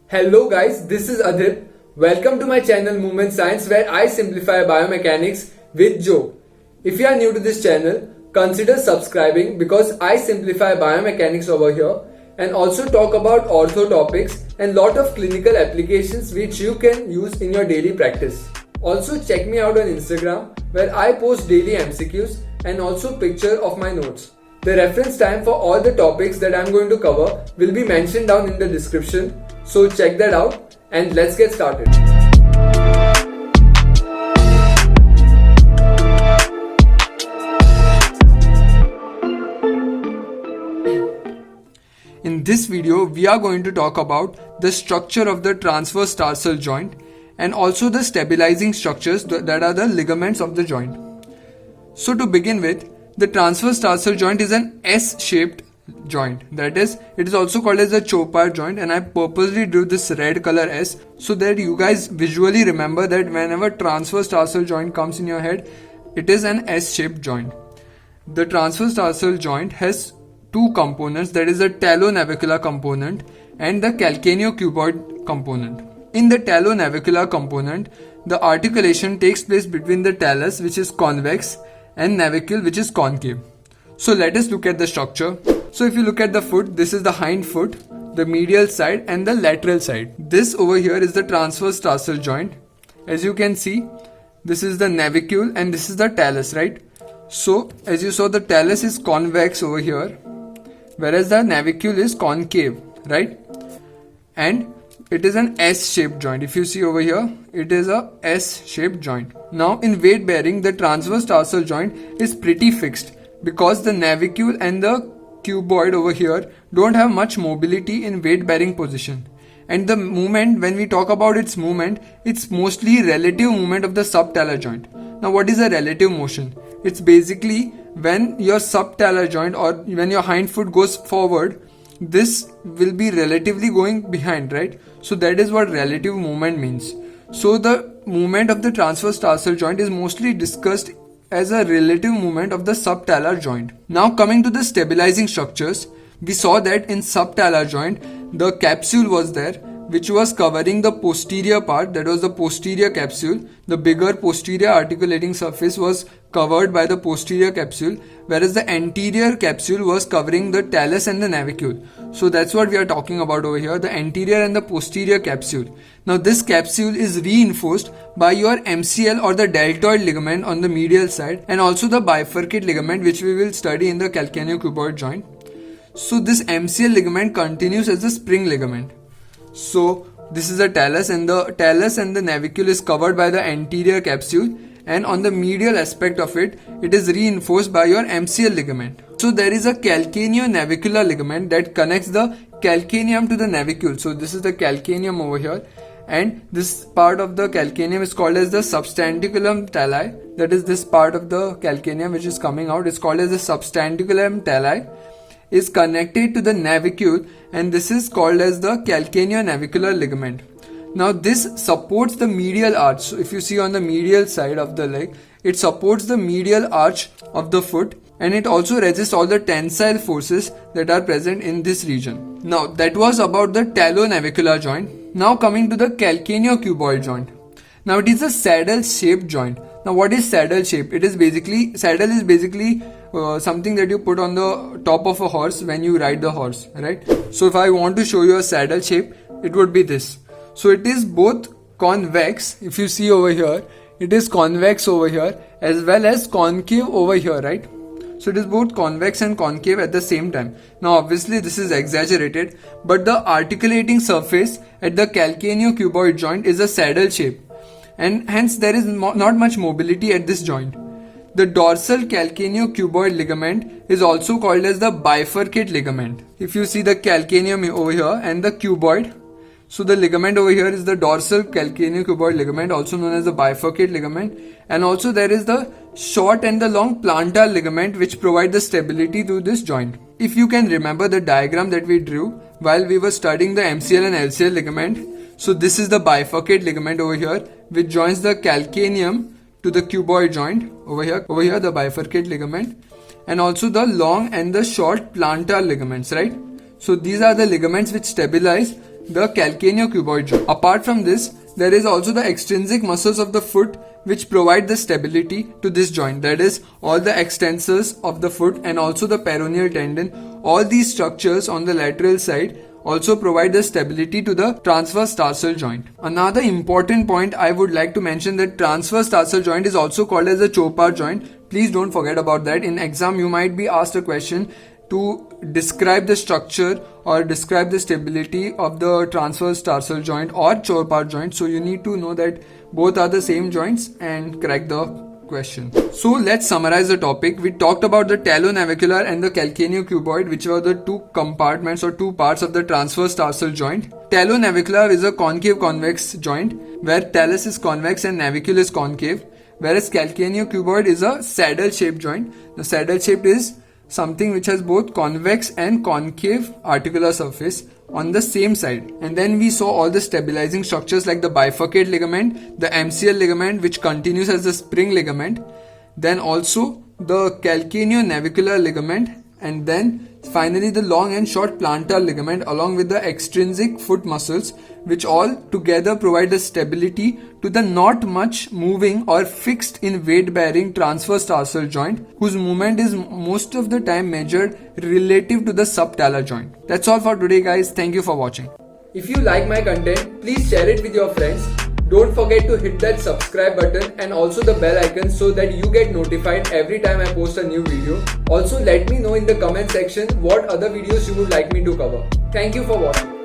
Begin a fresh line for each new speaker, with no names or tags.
Hello guys, this is Adil. Welcome to my channel Movement Science where I simplify biomechanics with Joe. If you are new to this channel, consider subscribing because I simplify biomechanics over here and also talk about ortho topics and lot of clinical applications which you can use in your daily practice. Also check me out on Instagram where I post daily MCQs and also picture of my notes. The reference time for all the topics that I am going to cover will be mentioned down in the description. So check that out and let's get started. In this video, we are going to talk about the structure of the transverse tarsal joint and also the stabilizing structures that are the ligaments of the joint. So to begin with, the transverse tarsal joint is an S-shaped joint. That is, it is also called as the Chopard joint, and I purposely drew this red color S so that you guys visually remember that whenever transverse tarsal joint comes in your head, it is an S-shaped joint. The transverse tarsal joint has two components, that is the talonavicular component and the calcaneocuboid component. In the talonavicular component, the articulation takes place between the talus, which is convex, and navicule, which is concave. So let us look at the structure. So if you look at the foot, this is the hind foot, the medial side and the lateral side. This over here is the transverse tarsal joint. As you can see, this is the navicule and this is the talus, right? So as you saw, the talus is convex over here, whereas the navicule is concave, right? And it is an S-shaped joint. If you see over here, it is a S-shaped joint. Now in weight bearing, the transverse tarsal joint is pretty fixed because the navicule and the cuboid over here don't have much mobility in weight bearing position. And the movement, when we talk about its movement, it's mostly relative movement of the subtalar joint. Now what is a relative motion? It's basically when your subtalar joint or when your hind foot goes forward, this will be relatively going behind, right? So that is what relative movement means. So the movement of the transverse tarsal joint is mostly discussed as a relative movement of the subtalar joint. Now coming to the stabilizing structures, we saw that in subtalar joint, the capsule was there, which was covering the posterior part, that was the posterior capsule. The bigger posterior articulating surface was covered by the posterior capsule, whereas the anterior capsule was covering the talus and the navicule. So that's what we are talking about over here, the anterior and the posterior capsule. Now this capsule is reinforced by your MCL or the deltoid ligament on the medial side and also the bifurcate ligament, which we will study in the calcaneocuboid joint. So this MCL ligament continues as a spring ligament. So this is the talus and the navicule is covered by the anterior capsule, and on the medial aspect of it, it is reinforced by your MCL ligament. So there is a calcaneonavicular ligament that connects the calcaneum to the navicule. So this is the calcaneum over here, and this part of the calcaneum is called as the substanticulum tali. That is this part of the calcaneum which is coming out is called as the substanticulum tali, is connected to the navicule, and this is called as the calcaneonavicular ligament. Now this supports the medial arch. So if you see on the medial side of the leg, it supports the medial arch of the foot, and it also resists all the tensile forces that are present in this region. Now that was about the talonavicular joint. Now coming to the calcaneocuboid joint. Now it is a saddle shaped joint. Now what is saddle shape? Saddle is basically something that you put on the top of a horse when you ride the horse, right? So if I want to show you a saddle shape, it would be this. So it is both convex, if you see over here, it is convex over here as well as concave over here, right? So it is both convex and concave at the same time. Now obviously this is exaggerated, but the articulating surface at the calcaneocuboid joint is a saddle shape, and hence there is not much mobility at this joint. The dorsal calcaneocuboid ligament is also called as the bifurcate ligament. If you see the calcaneum over here and the cuboid, so the ligament over here is the dorsal calcaneocuboid ligament, also known as the bifurcate ligament, and also there is the short and the long plantar ligament which provide the stability to this joint. If you can remember the diagram that we drew while we were studying the MCL and LCL ligament, so this is the bifurcate ligament over here which joins the calcaneum to the cuboid joint over here the bifurcate ligament, and also the long and the short plantar ligaments, right? So these are the ligaments which stabilize the calcaneocuboid joint. Apart from this, there is also the extrinsic muscles of the foot which provide the stability to this joint. That is, all the extensors of the foot and also the peroneal tendon. All these structures on the lateral side also provide the stability to the transverse tarsal joint. Another important point I would like to mention that transverse tarsal joint is also called as the Chopard joint. Please don't forget about that. In exam you might be asked a question to describe the structure or describe the stability of the transverse tarsal joint or Chopard joint. So you need to know that both are the same joints and correct the question. So let's summarize the topic. We talked about the talonavicular and the calcaneocuboid, which were the two compartments or two parts of the transverse tarsal joint. Talonavicular is a concave convex joint where talus is convex and navicule is concave, whereas calcaneocuboid is a saddle shaped joint. The saddle shaped is something which has both convex and concave articular surface on the same side. And then we saw all the stabilizing structures like the bifurcate ligament, the MCL ligament which continues as the spring ligament, then also the calcaneonavicular ligament, and then finally the long and short plantar ligament along with the extrinsic foot muscles, which all together provide the stability to the not much moving or fixed in weight bearing transverse tarsal joint, whose movement is most of the time measured relative to the subtalar joint. That's all for today guys. Thank you for watching. If you like my content, please share it with your friends. Don't forget to hit that subscribe button and also the bell icon so that you get notified every time I post a new video. Also let me know in the comment section what other videos you would like me to cover. Thank you for watching.